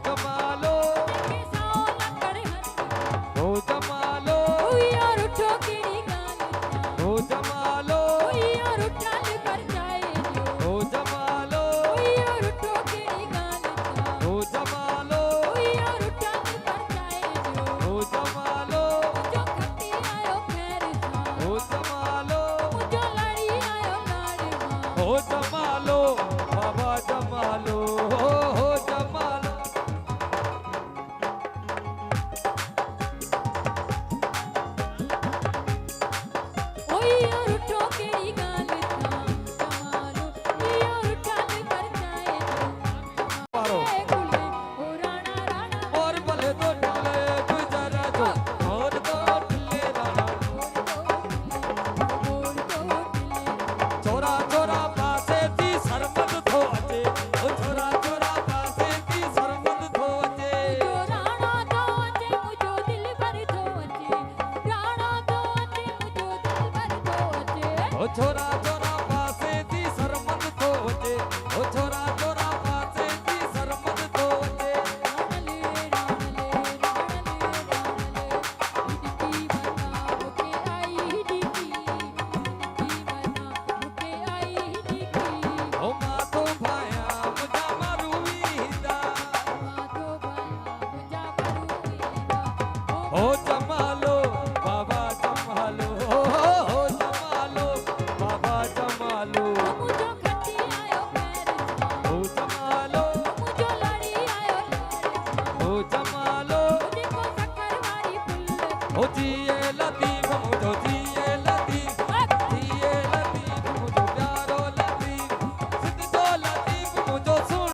जमालो ओ जमालो यार उठो केड़ी गाल ओ जमालो यार उठाल कर जाए ओ जमालो यार उठो केड़ी गाल ओ जमालो यार उठाल कर जाए ओ जमालो जो खट्टी आयो खैर ओ जमालो जो लड़ी आयो लाड़ ओ जमालो बाबा जमालो हो जमालो यार उठो केड़ी गाल जमालो यार उठाल कर जाए पारो खुले ओ राणा राणा और भले तो टले गुजरा जो और तो टले राणा छोरा छोरा पासे थी सरमद थो अचे ओ छोरा छोरा पासे थी सरमद थो अचे जो राणा तो अचे मुझो दिल भर थो अचे राणा तो अचे मुझो दिल भर थो अचे ओ छोरा छोरा पासे थी सरमद थो अचे ओ छोरा छोरा पासे थी सरमद थो अचे राणले राणले राणले डिकी बना मुके आई डिकी बना मुके आई डिकी ओ माथो भाया मुझा मारू वीदा माथो भाया मुझा परुईदा ओ जमालो बाबा जमालो हो जमालो बाबा जमालो मुझो खट्टी आयो पैर ओ जमालो मुझो लड़ी आयो लाड़ ओ जमालो मुझको शक्कर वाली फुल ओ जी